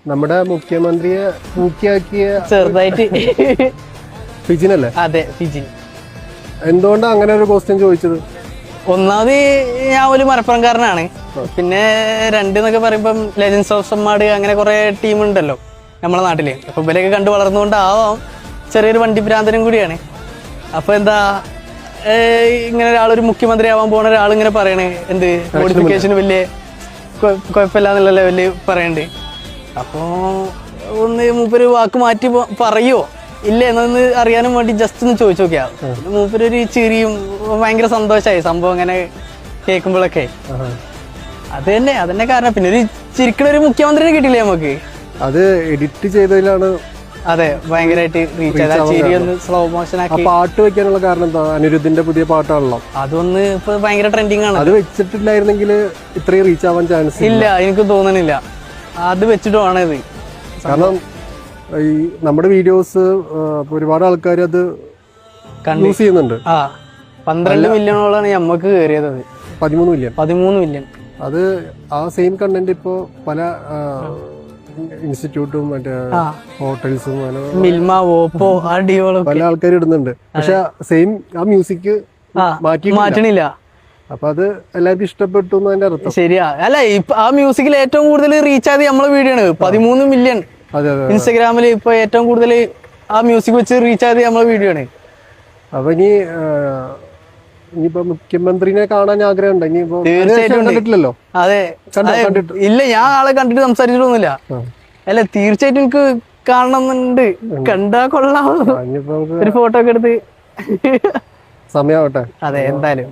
നമ്മുടെ മുഖ്യമന്ത്രിയെ പൂക്കിയാക്കിയ ചെറുതായിട്ട് ഫിജിനല്ലേ? അതെ, ഫിജിൻ. എന്തുകൊണ്ടാണ് അങ്ങനെ ഒരു ക്വസ്റ്റ്യൻ ചോദിച്ചത്? ഒന്നാമത് ഞാൻ ഒരു മലപ്പുറംകാരനാണ്. പിന്നെ രണ്ടെന്നൊക്കെ പറയുമ്പം ലെജൻസ് ഓഫ് സമ്മാട് അങ്ങനെ കുറെ ടീമുണ്ടല്ലോ നമ്മളെ നാട്ടില്. അപ്പൊ ഇവരൊക്കെ കണ്ടു വളർന്നുകൊണ്ടാവാം ചെറിയൊരു വണ്ടി ഭ്രാന്തനും കൂടിയാണ്. അപ്പൊ എന്താ ഇങ്ങനെ ഒരാളൊരു മുഖ്യമന്ത്രി ആവാൻ പോണ ഒരാൾ ഇങ്ങനെ പറയണേ എന്ത് മോഡിഫിക്കേഷൻ വലിയ കുഴപ്പമില്ല എന്നുള്ള ലെവലില് പറയണ്ട്. അപ്പോ ഒന്ന് മൂപ്പര് വാക്ക് മാറ്റി പറയോ ഇല്ല എന്നൊന്ന് അറിയാനും വേണ്ടി ജസ്റ്റ് ഒന്ന് ചോദിച്ചു നോക്കിയാ. മൂപ്പര് ഒരു ചിരിയും ഭയങ്കര സന്തോഷമായി സംഭവം അങ്ങനെ കേൾക്കുമ്പോഴൊക്കെ. അതന്നെ കാരണം. പിന്നെ ഒരു ചിരിക്കണ ഒരു മുഖ്യമന്ത്രിനെ കിട്ടില്ലേ നമുക്ക്. അത് എഡിറ്റ് ചെയ്തതിലാണ്. അതെ, ഭയങ്കരമായിട്ട് റീച്ച് ആയത്. ചിരി ഒന്ന് സ്ലോ മോഷൻ ആക്കി. പാട്ട് വെക്കാനുള്ള കാരണം എന്താ? അനിരുദ്ധിന്റെ പുതിയ പാട്ടാണല്ലോ, അതൊന്ന് ഇപ്പൊ ഭയങ്കര ട്രെൻഡിങ് ആണ്. അത് വെച്ചിട്ടില്ലായിരുന്നെങ്കിൽ ഇത്രയും റീച്ച് ആവാൻ ചാൻസ് ഇല്ല, എനിക്ക് തോന്നണില്ല. അത് വെച്ചിട്ടുമാണ് ഇത്. കാരണം ഈ നമ്മുടെ വീഡിയോസ് ഒരുപാട് ആൾക്കാർ അത് യൂസ് ചെയ്യുന്നുണ്ട്. 12 മില്യണോളാണ് നമ്മക്ക് കയറിയത്. 13 മില്യൺ. അത് ആ സെയിം കണ്ടന്റ് ഇപ്പോ പല ഇൻസ്റ്റിറ്റ്യൂട്ടും മറ്റേ ഹോട്ടൽസും മിൽമ, ഓപ്പോ, പല ആൾക്കാരും ഇടുന്നുണ്ട്. പക്ഷെ സെയിം ആ മ്യൂസിക് മാറ്റണില്ല. അപ്പൊ അത് എല്ലാവർക്കും ഇഷ്ടപ്പെട്ടു എന്നതിന്റെ അർത്ഥം. ശരിയാ. അല്ല, ഇപ്പൊ ആ മ്യൂസിക്കിൽ ഏറ്റവും കൂടുതൽ റീച്ച് ആയത് നമ്മളെ വീഡിയോ ആണ്. 13 മില്യൺ. ഇൻസ്റ്റാഗ്രാമിൽ ഇപ്പൊ ഏറ്റവും കൂടുതൽ ആ മ്യൂസിക് വെച്ച് റീച്ച് ആയത് നമ്മളെ വീഡിയോ ആണ്. അപ്പൊ ഇനിയിപ്പോ മുഖ്യമന്ത്രിനെ കാണാൻ ആഗ്രഹം ഉണ്ട്. ഇനിയിപ്പോ കണ്ടിട്ടില്ലല്ലോ? അതെ, ഇല്ല, ഞാൻ ആളെ കണ്ടിട്ട് സംസാരിച്ചിട്ടൊന്നുമില്ല. അല്ല, തീർച്ചയായിട്ടും എനിക്ക് കാണണമെന്നുണ്ട്. കണ്ടാ കൊള്ളാം. ഒരു ഫോട്ടോ ഒക്കെ എടുത്ത് സമയാവട്ടെ. അതെ, എന്തായാലും.